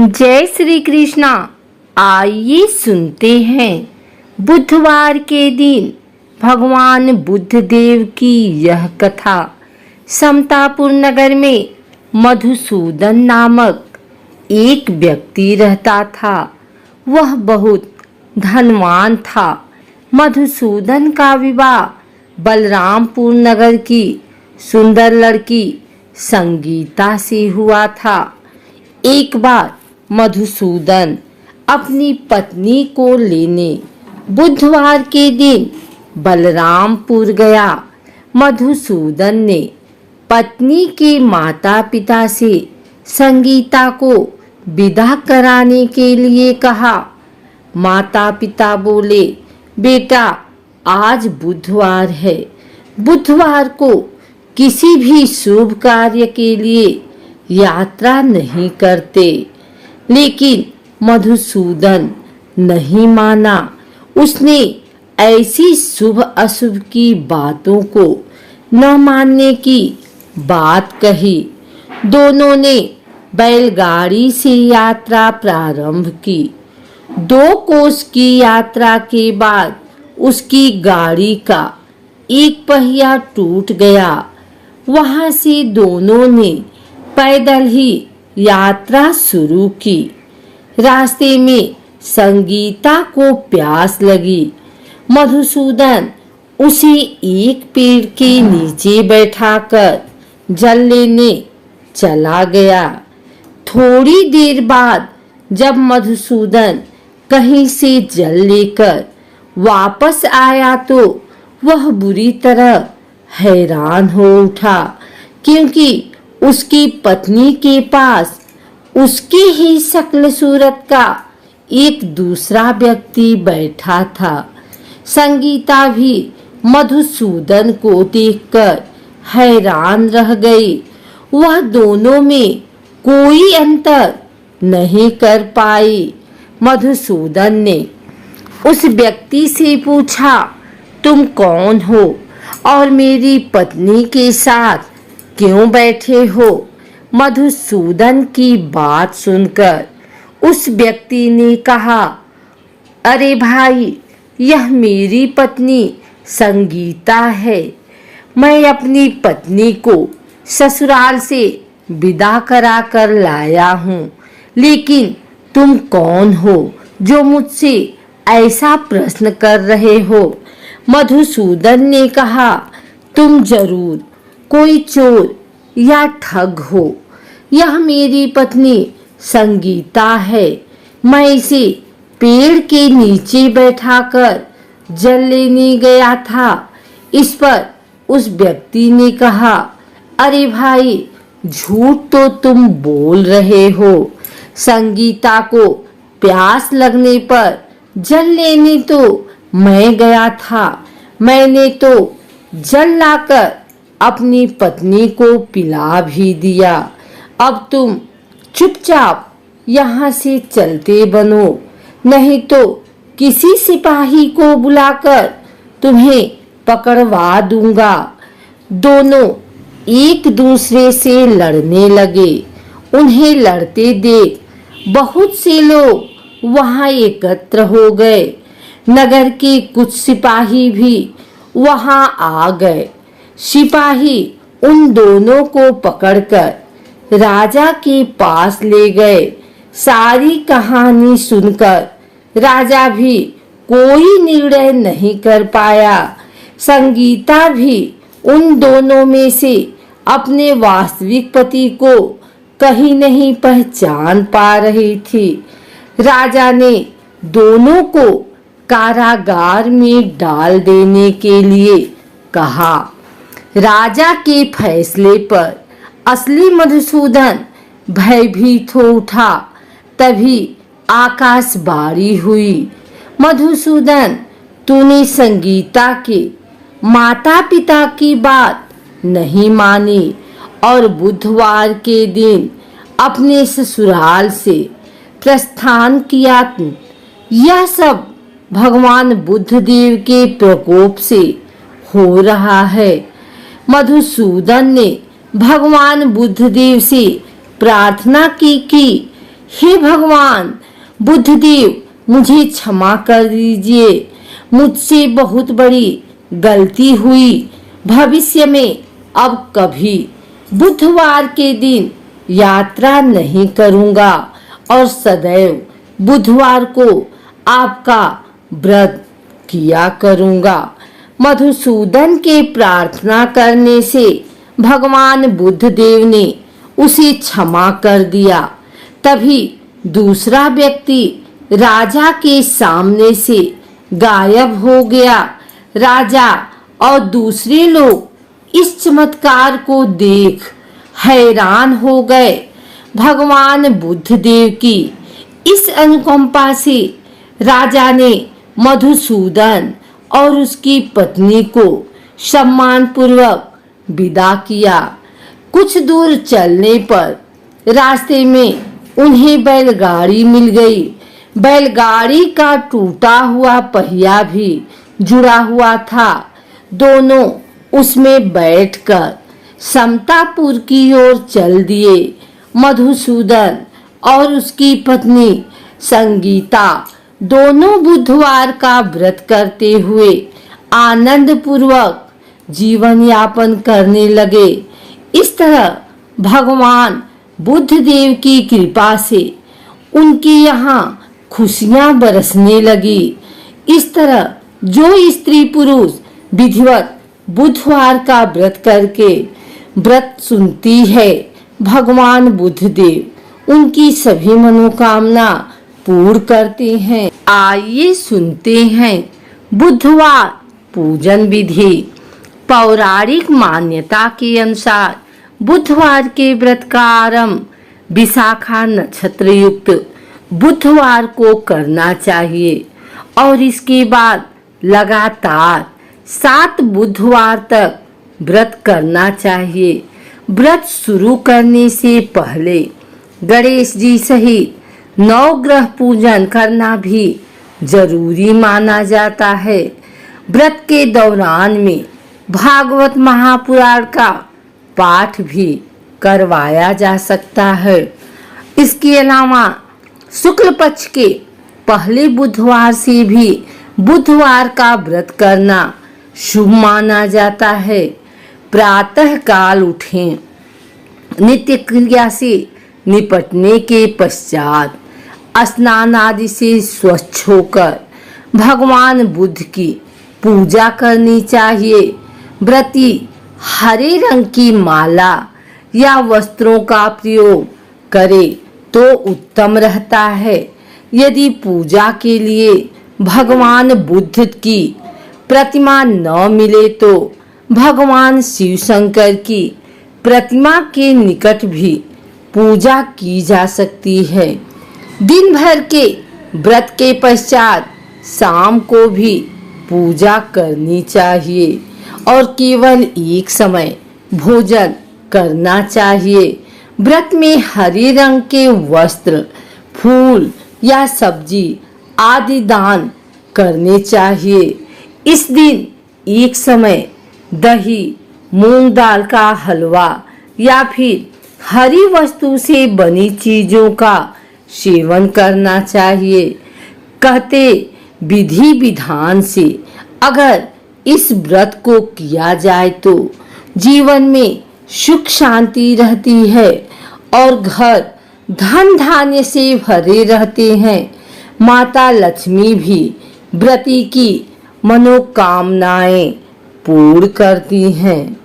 जय श्री कृष्णा। आइए सुनते हैं बुधवार के दिन भगवान बुद्ध देव की यह कथा। समतापुर नगर में मधुसूदन नामक एक व्यक्ति रहता था। वह बहुत धनवान था। मधुसूदन का विवाह बलरामपुर नगर की सुंदर लड़की संगीता से हुआ था। एक बार मधुसूदन अपनी पत्नी को लेने बुधवार के दिन बलरामपुर गया। मधुसूदन ने पत्नी के माता पिता से संगीता को विदा कराने के लिए कहा। माता पिता बोले, बेटा आज बुधवार है, बुधवार को किसी भी शुभ कार्य के लिए यात्रा नहीं करते। लेकिन मधुसूदन नहीं माना। उसने ऐसी शुभ अशुभ की बातों को न मानने की बात कही। दोनों ने बैलगाड़ी से यात्रा प्रारंभ की। 2 कोस की यात्रा के बाद उसकी गाड़ी का एक पहिया टूट गया। वहां से दोनों ने पैदल ही यात्रा शुरू की। रास्ते में संगीता को प्यास लगी। मधुसूदन उसे एक पेड़ के नीचे बैठाकर जल लेने चला गया। थोड़ी देर बाद जब मधुसूदन कहीं से जल लेकर वापस आया तो वह बुरी तरह हैरान हो उठा, क्योंकि उसकी पत्नी के पास उसकी ही शक्ल सूरत का एक दूसरा व्यक्ति बैठा था। संगीता भी मधुसूदन को देखकर हैरान रह गई। वह दोनों में कोई अंतर नहीं कर पाई। मधुसूदन ने उस व्यक्ति से पूछा, तुम कौन हो और मेरी पत्नी के साथ क्यों बैठे हो? मधुसूदन की बात सुनकर उस व्यक्ति ने कहा, अरे भाई, यह मेरी पत्नी संगीता है। मैं अपनी पत्नी को ससुराल से विदा करा कर लाया हूँ। लेकिन तुम कौन हो जो मुझसे ऐसा प्रश्न कर रहे हो? मधुसूदन ने कहा, तुम जरूर कोई चोर या ठग हो। यह मेरी पत्नी संगीता है। मैं इसे पेड़ के नीचे बैठाकर जल लेने गया था। इस पर उस व्यक्ति ने कहा, अरे भाई, झूठ तो तुम बोल रहे हो। संगीता को प्यास लगने पर जल लेने तो मैं गया था। मैंने तो जल लाकर अपनी पत्नी को पिला भी दिया। अब तुम चुपचाप यहाँ से चलते बनो, नहीं तो किसी सिपाही को बुलाकर तुम्हें पकड़वा दूंगा। दोनों एक दूसरे से लड़ने लगे। उन्हें लड़ते देख बहुत से लोग वहां एकत्र हो गए। नगर के कुछ सिपाही भी वहां आ गए। सिपाही उन दोनों को पकड़कर राजा के पास ले गए। सारी कहानी सुनकर राजा भी कोई निर्णय नहीं कर पाया। संगीता भी उन दोनों में से अपने वास्तविक पति को कहीं नहीं पहचान पा रही थी। राजा ने दोनों को कारागार में डाल देने के लिए कहा। राजा के फैसले पर असली मधुसूदन भयभीत हो उठा। तभी आकाशवाणी हुई, मधुसूदन, तूने संगीता के माता पिता की बात नहीं मानी और बुधवार के दिन अपने ससुराल से प्रस्थान किया। यह सब भगवान बुद्ध देव के प्रकोप से हो रहा है। मधुसूदन ने भगवान बुद्ध देव से प्रार्थना की कि हे भगवान बुद्धदेव, मुझे क्षमा कर दीजिए, मुझसे बहुत बड़ी गलती हुई। भविष्य में अब कभी बुधवार के दिन यात्रा नहीं करूंगा और सदैव बुधवार को आपका व्रत किया करूंगा। मधुसूदन के प्रार्थना करने से भगवान बुद्धदेव ने उसे क्षमा कर दिया। तभी दूसरा व्यक्ति राजा के सामने से गायब हो गया। राजा और दूसरे लोग इस चमत्कार को देख हैरान हो गए। भगवान बुद्धदेव की इस अनुकंपा से राजा ने मधुसूदन और उसकी पत्नी को सम्मान पूर्वक विदा किया। कुछ दूर चलने पर रास्ते में उन्हें बैलगाड़ी मिल गई। बैलगाड़ी का टूटा हुआ पहिया भी जुड़ा हुआ था। दोनों उसमें बैठकर समतापुर की ओर चल दिए। मधुसूदन और उसकी पत्नी संगीता दोनों बुधवार का व्रत करते हुए आनंद पूर्वक जीवन यापन करने लगे। इस तरह भगवान बुद्धदेव की कृपा से उनके यहाँ खुशियां बरसने लगी। इस तरह जो स्त्री पुरुष विधिवत बुधवार का व्रत करके व्रत सुनती है, भगवान बुद्धदेव उनकी सभी मनोकामना पूर्ण करते हैं। आइए सुनते हैं बुधवार पूजन विधि। पौराणिक मान्यता के अनुसार बुधवार के व्रत का आरंभ विशाखा नक्षत्र युक्त बुधवार को करना चाहिए और इसके बाद लगातार 7 बुधवार तक व्रत करना चाहिए। व्रत शुरू करने से पहले गणेश जी सहित 9 ग्रह पूजन करना भी जरूरी माना जाता है। व्रत के दौरान में भागवत महापुराण का पाठ भी करवाया जा सकता है। इसके अलावा शुक्ल पक्ष के पहले बुधवार से भी बुधवार का व्रत करना शुभ माना जाता है। प्रातः काल उठें। नित्य क्रिया से निपटने के पश्चात स्नान आदि से स्वच्छ होकर भगवान बुद्ध की पूजा करनी चाहिए। व्रती हरे रंग की माला या वस्त्रों का प्रयोग करे तो उत्तम रहता है। यदि पूजा के लिए भगवान बुद्ध की प्रतिमा न मिले तो भगवान शिव शंकर की प्रतिमा के निकट भी पूजा की जा सकती है। दिन भर के व्रत के पश्चात शाम को भी पूजा करनी चाहिए और केवल एक समय भोजन करना चाहिए। व्रत में हरे रंग के वस्त्र, फूल या सब्जी आदि दान करने चाहिए। इस दिन एक समय दही, मूंग दाल का हलवा या फिर हरी वस्तु से बनी चीजों का सेवन करना चाहिए। कहते विधि विधान से अगर इस व्रत को किया जाए तो जीवन में सुख शांति रहती है और घर धन धान्य से भरे रहते हैं। माता लक्ष्मी भी व्रती की मनोकामनाएं पूर्ण करती हैं।